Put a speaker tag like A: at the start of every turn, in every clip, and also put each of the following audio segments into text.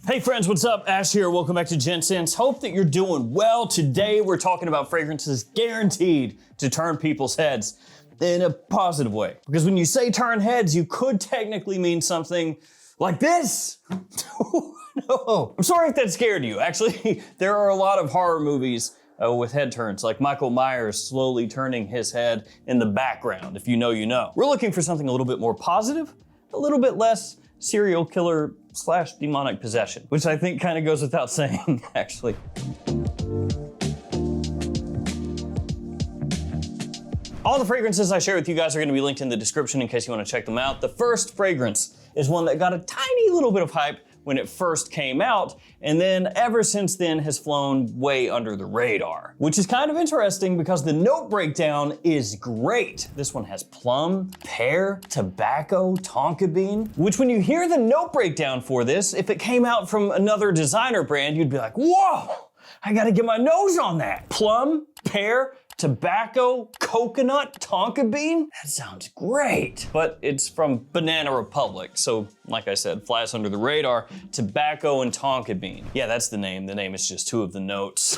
A: Hey friends, what's up? Ash here. Welcome back to Gents. Hope that you're doing well. Today we're talking about fragrances guaranteed to turn people's heads in a positive way. Because when you say turn heads, you could technically mean something like this. No. I'm sorry if that scared you. Actually, there are a lot of horror movies with head turns, like Michael Myers slowly turning his head in the background. If you know, you know. We're looking for something a little bit more positive, a little bit less serial killer / demonic possession, which I think kind of goes without saying, actually. All the fragrances I share with you guys are gonna be linked in the description in case you wanna check them out. The first fragrance is one that got a tiny little bit of hype when it first came out, and then ever since then has flown way under the radar, which is kind of interesting because the note breakdown is great. This one has plum, pear, tobacco, tonka bean, which when you hear the note breakdown for this, if it came out from another designer brand, you'd be like, whoa, I gotta get my nose on that. Plum, pear, tobacco, coconut, tonka bean? That sounds great. But it's from Banana Republic, so like I said, flies under the radar. Tobacco and tonka bean. Yeah, that's the name. The name is just two of the notes.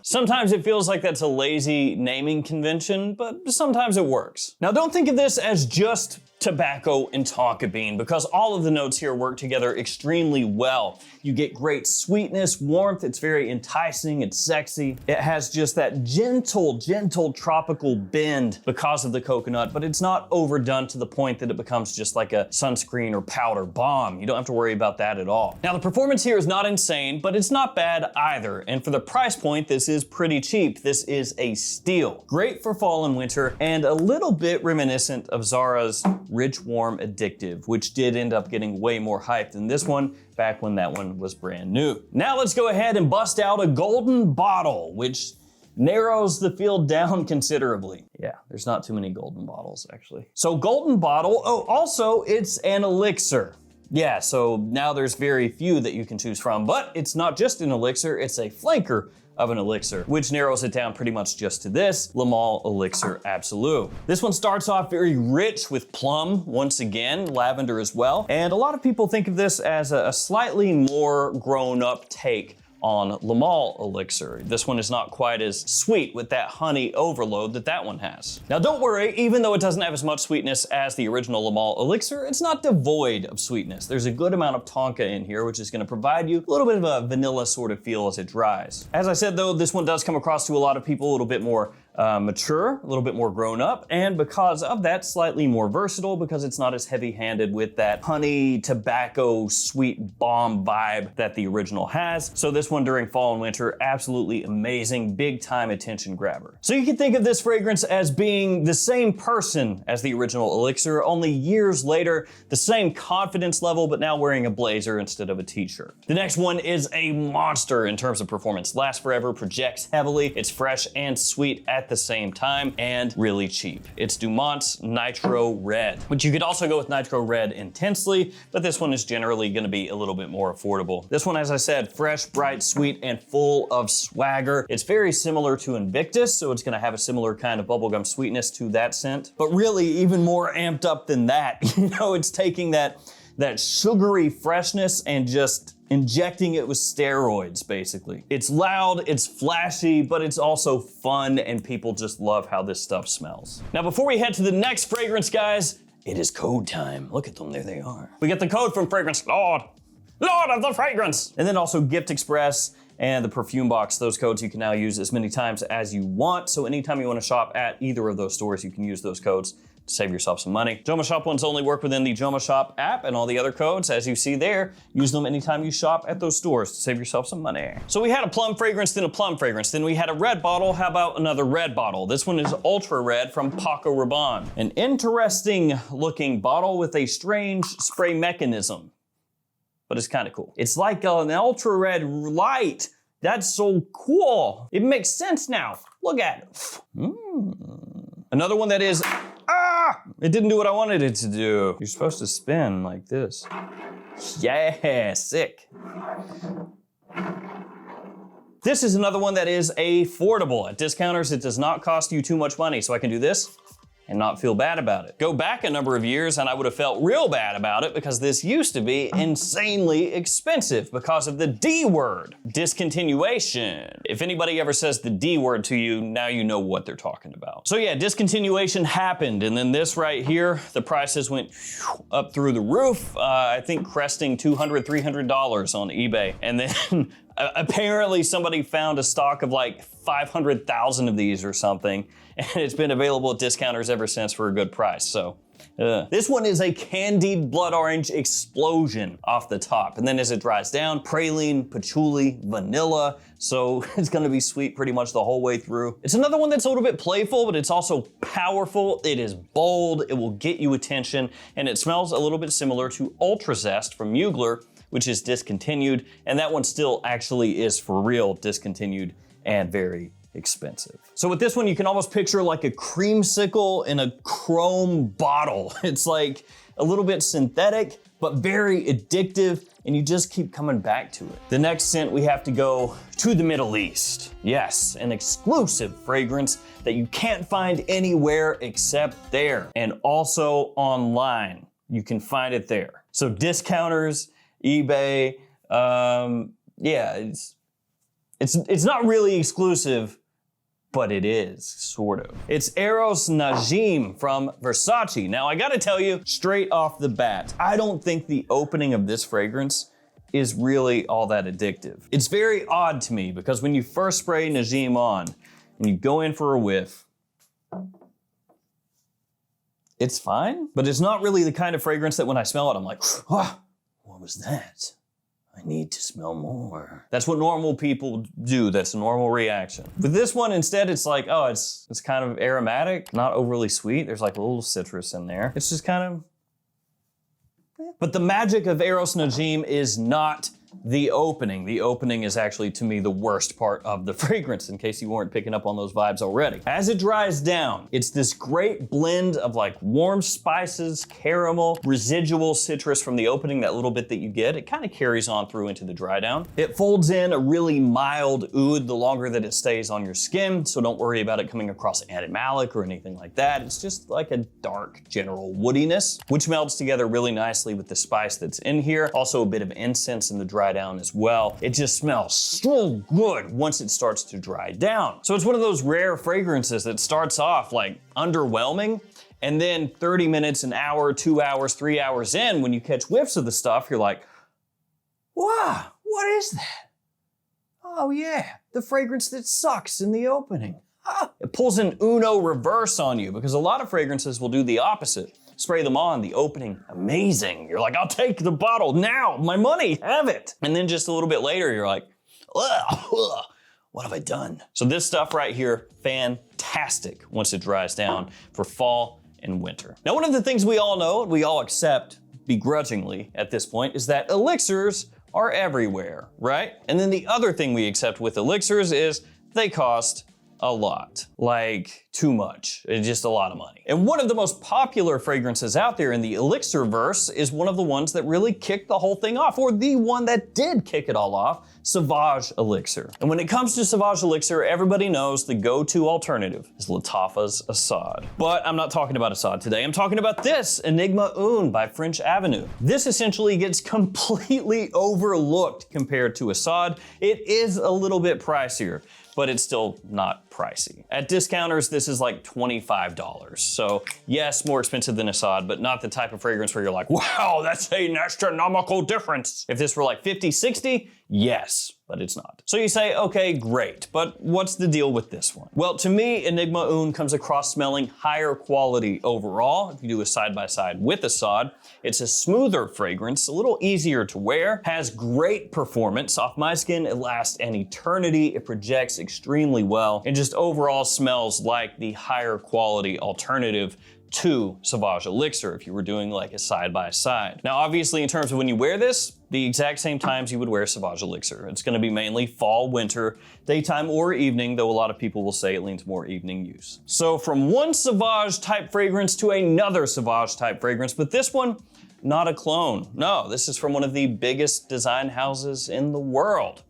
A: Sometimes it feels like that's a lazy naming convention, but sometimes it works. Now don't think of this as just tobacco and tonka bean, because all of the notes here work together extremely well. You get great sweetness, warmth, it's very enticing, it's sexy. It has just that gentle tropical bend because of the coconut, but it's not overdone to the point that it becomes just like a sunscreen or powder bomb. You don't have to worry about that at all. Now the performance here is not insane, but it's not bad either. And for the price point, this is pretty cheap. This is a steal. Great for fall and winter, and a little bit reminiscent of Zara's Rich, Warm, Addictive, which did end up getting way more hype than this one back when that one was brand new. Now let's go ahead and bust out a golden bottle, which narrows the field down considerably. Yeah, there's not too many golden bottles actually. So golden bottle, oh, also it's an elixir. Yeah, so now there's very few that you can choose from, but it's not just an elixir, it's a flanker of an elixir, which narrows it down pretty much just to this, Le Male Elixir Absolute. This one starts off very rich with plum, once again, lavender as well, and a lot of people think of this as a slightly more grown-up take on Le Male Elixir. This one is not quite as sweet with that honey overload that one has. Now don't worry, even though it doesn't have as much sweetness as the original Le Male Elixir, it's not devoid of sweetness. There's a good amount of tonka in here, which is gonna provide you a little bit of a vanilla sort of feel as it dries. As I said though, this one does come across to a lot of people a little bit more mature, a little bit more grown up, and because of that, slightly more versatile because it's not as heavy-handed with that honey, tobacco, sweet bomb vibe that the original has. So this one during fall and winter, absolutely amazing, big time attention grabber. So you can think of this fragrance as being the same person as the original Elixir, only years later, the same confidence level, but now wearing a blazer instead of a t-shirt. The next one is a monster in terms of performance. Lasts forever, projects heavily, it's fresh and sweet at the same time, and really cheap. It's Dumont's Nitro Red, which you could also go with Nitro Red Intensely, but this one is generally gonna be a little bit more affordable. This one, as I said, fresh, bright, sweet, and full of swagger. It's very similar to Invictus, so it's gonna have a similar kind of bubblegum sweetness to that scent, but really even more amped up than that. You know, it's taking that sugary freshness and just injecting it with steroids, basically. It's loud, it's flashy, but it's also fun, and people just love how this stuff smells. Now, before we head to the next fragrance, guys, it is code time. Look at them, there they are. We get the code from Fragrance Lord of the Fragrance. And then also Gift Express and the perfume box. Those codes you can now use as many times as you want. So anytime you wanna shop at either of those stores, you can use those codes to save yourself some money. JOMASHOP ones only work within the JOMASHOP app, and all the other codes, as you see there, use them anytime you shop at those stores to save yourself some money. So we had a plum fragrance, then a plum fragrance, then we had a red bottle. How about another red bottle? This one is Ultra Red from Paco Rabanne. An interesting looking bottle with a strange spray mechanism, but it's kind of cool. It's like an Ultra Red light. That's so cool. It makes sense now. Look at it. Another one that is, it didn't do what I wanted it to do. You're supposed to spin like this. Yeah, sick. This is another one that is affordable. At discounters, it does not cost you too much money. So I can do this, and not feel bad about it. Go back a number of years and I would have felt real bad about it because this used to be insanely expensive because of the D word, discontinuation. If anybody ever says the D word to you, now you know what they're talking about. So yeah, discontinuation happened, and then this right here, the prices went up through the roof, I think cresting $200, $300 on eBay. And then apparently somebody found a stock of like 500,000 of these or something, and it's been available at discounters ever since for a good price. So this one is a candied blood orange explosion off the top. And then as it dries down, praline, patchouli, vanilla. So it's gonna be sweet pretty much the whole way through. It's another one that's a little bit playful, but it's also powerful. It is bold, it will get you attention, and it smells a little bit similar to Ultra Zest from Mugler, which is discontinued. And that one still actually is for real discontinued and very expensive. So with this one, you can almost picture like a creamsicle in a chrome bottle. It's like a little bit synthetic, but very addictive, and you just keep coming back to it. The next scent, we have to go to the Middle East. Yes, an exclusive fragrance that you can't find anywhere except there, and also online. You can find it there. So discounters, eBay, yeah, it's not really exclusive, but it is, sort of. It's Eros Najim from Versace. Now I gotta tell you, straight off the bat, I don't think the opening of this fragrance is really all that addictive. It's very odd to me because when you first spray Najim on and you go in for a whiff, it's fine, but it's not really the kind of fragrance that when I smell it, I'm like, ah, what was that? I need to smell more. That's what normal people do. That's a normal reaction. With this one, instead, it's like, oh, it's kind of aromatic, not overly sweet. There's like a little citrus in there. It's just kind of, but the magic of Eros Najim is not the opening. The opening is actually, to me, the worst part of the fragrance, in case you weren't picking up on those vibes already. As it dries down, it's this great blend of like warm spices, caramel, residual citrus from the opening, that little bit that you get. It kind of carries on through into the dry down. It folds in a really mild oud the longer that it stays on your skin, so don't worry about it coming across animalic or anything like that. It's just like a dark general woodiness, which melds together really nicely with the spice that's in here. Also a bit of incense in the dry down as well. It just smells so good once it starts to dry down. So it's one of those rare fragrances that starts off like underwhelming, and then 30 minutes, an hour, 2 hours, 3 hours in, when you catch whiffs of the stuff, you're like, wow, what is that? Oh yeah, the fragrance that sucks in the opening. Ah. It pulls an Uno reverse on you because a lot of fragrances will do the opposite. Spray them on, the opening, amazing. You're like, I'll take the bottle now, my money, have it. And then just a little bit later, you're like, ugh, what have I done? So this stuff right here, fantastic once it dries down for fall and winter. Now, one of the things we all know, we all accept begrudgingly at this point, is that elixirs are everywhere, right? And then the other thing we accept with elixirs is they cost a lot, like too much. It's just a lot of money. And one of the most popular fragrances out there in the elixir verse is one of the ones that really kicked the whole thing off, or the one that did kick it all off, Sauvage Elixir. And when it comes to Sauvage Elixir, everybody knows the go-to alternative is Lattafa's Assad. But I'm not talking about Assad today. I'm talking about this, Enigma Une by French Avenue. This essentially gets completely overlooked compared to Assad. It is a little bit pricier, but it's still not pricey. At discounters, this is like $25. So yes, more expensive than Assad, but not the type of fragrance where you're like, wow, that's an astronomical difference. If this were like 50, 60, yes, but it's not. So you say, okay, great, but what's the deal with this one? Well, to me, Enigma Une comes across smelling higher quality overall. If you do a side-by-side with Assad, it's a smoother fragrance, a little easier to wear, has great performance. Off my skin, it lasts an eternity, it projects extremely well, and just overall smells like the higher quality alternative to Sauvage Elixir if you were doing like a side-by-side. Now, obviously, in terms of when you wear this, the exact same times you would wear Sauvage Elixir. It's gonna be mainly fall, winter, daytime or evening, though a lot of people will say it leans more evening use. So from one Sauvage type fragrance to another Sauvage type fragrance, but this one, not a clone. No, this is from one of the biggest design houses in the world,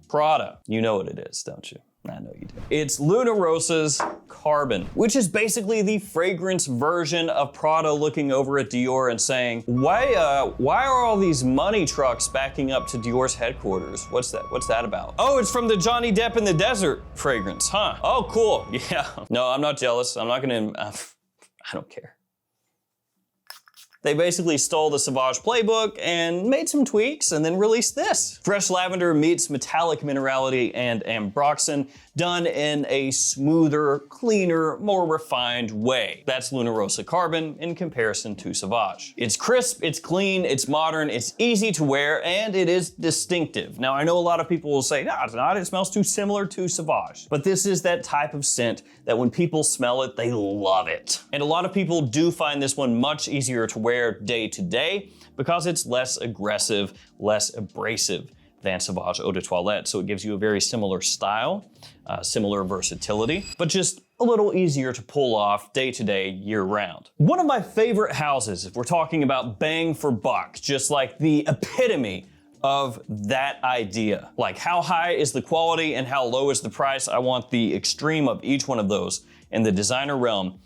A: Prada. You know what it is, don't you? I know you do. It's Luna Rosa's Carbon, which is basically the fragrance version of Prada looking over at Dior and saying, why are all these money trucks backing up to Dior's headquarters? What's that about? Oh, it's from the Johnny Depp in the Desert fragrance, huh? Oh, cool, yeah. No, I'm not jealous. I'm not gonna, I don't care. They basically stole the Sauvage playbook and made some tweaks and then released this. Fresh lavender meets metallic minerality and ambroxan, done in a smoother, cleaner, more refined way. That's Luna Rosa Carbon in comparison to Sauvage. It's crisp, it's clean, it's modern, it's easy to wear, and it is distinctive. Now, I know a lot of people will say, no, it's not, it smells too similar to Sauvage. But this is that type of scent that when people smell it, they love it. And a lot of people do find this one much easier to wear day to day because it's less aggressive, less abrasive than Sauvage Eau de Toilette. So it gives you a very similar style, similar versatility, but just a little easier to pull off day to day, year round. One of my favorite houses, if we're talking about bang for buck, just like the epitome of that idea. Like how high is the quality and how low is the price? I want the extreme of each one of those in the designer realm.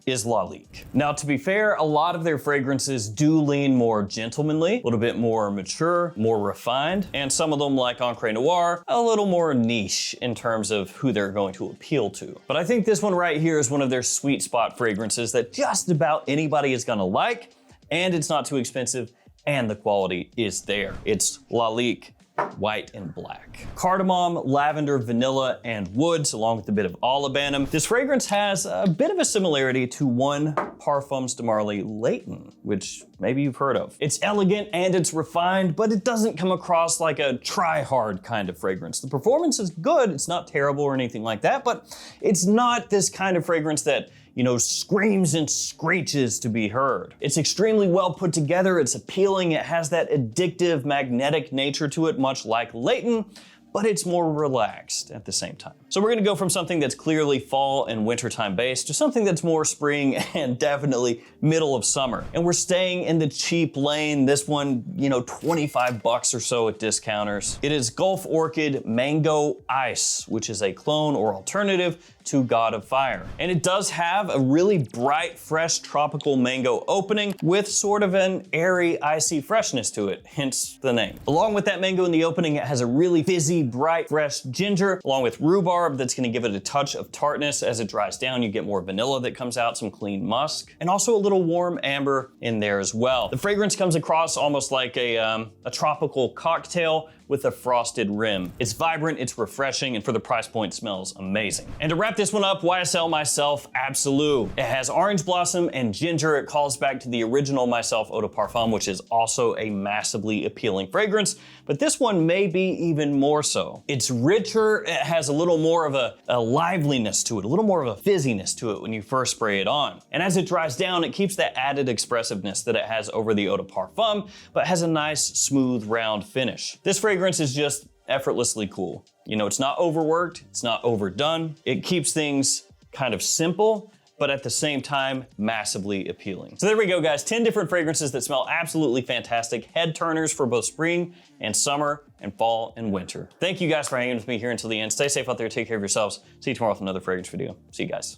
A: Is Lalique. Now, to be fair, a lot of their fragrances do lean more gentlemanly, a little bit more mature, more refined, and some of them, like Encre Noir, a little more niche in terms of who they're going to appeal to. But I think this one right here is one of their sweet spot fragrances that just about anybody is gonna like, and it's not too expensive, and the quality is there. It's Lalique White and Black. Cardamom, lavender, vanilla, and woods, along with a bit of olibanum. This fragrance has a bit of a similarity to one Parfums de Marly Layton, which maybe you've heard of. It's elegant and it's refined, but it doesn't come across like a try-hard kind of fragrance. The performance is good, it's not terrible or anything like that, but it's not this kind of fragrance that, you know, screams and screeches to be heard. It's extremely well put together, it's appealing, it has that addictive, magnetic nature to it, much like Layton, but it's more relaxed at the same time. So we're gonna go from something that's clearly fall and wintertime based to something that's more spring and definitely middle of summer. And we're staying in the cheap lane. This one, you know, 25 bucks or so at discounters. It is Gulf Orchid Mango Ice, which is a clone or alternative to God of Fire. And it does have a really bright, fresh, tropical mango opening with sort of an airy, icy freshness to it, hence the name. Along with that mango in the opening, it has a really fizzy, bright, fresh ginger, along with rhubarb that's gonna give it a touch of tartness. As it dries down, you get more vanilla that comes out, some clean musk, and also a little warm amber in there as well. The fragrance comes across almost like a tropical cocktail with a frosted rim. It's vibrant, it's refreshing, and for the price point, smells amazing. And to wrap this one up, YSL Myself Absolute. It has orange blossom and ginger. It calls back to the original Myself Eau de Parfum, which is also a massively appealing fragrance, but this one may be even more so. It's richer, it has a little more of a liveliness to it, a little more of a fizziness to it when you first spray it on. And as it dries down, it keeps that added expressiveness that it has over the Eau de Parfum, but has a nice, smooth, round finish. This fragrance is just effortlessly cool. You know, it's not overworked, it's not overdone. It keeps things kind of simple, but at the same time, massively appealing. So there we go, guys. 10 different fragrances that smell absolutely fantastic. Head turners for both spring and summer and fall and winter. Thank you guys for hanging with me here until the end. Stay safe out there, take care of yourselves. See you tomorrow with another fragrance video. See you guys.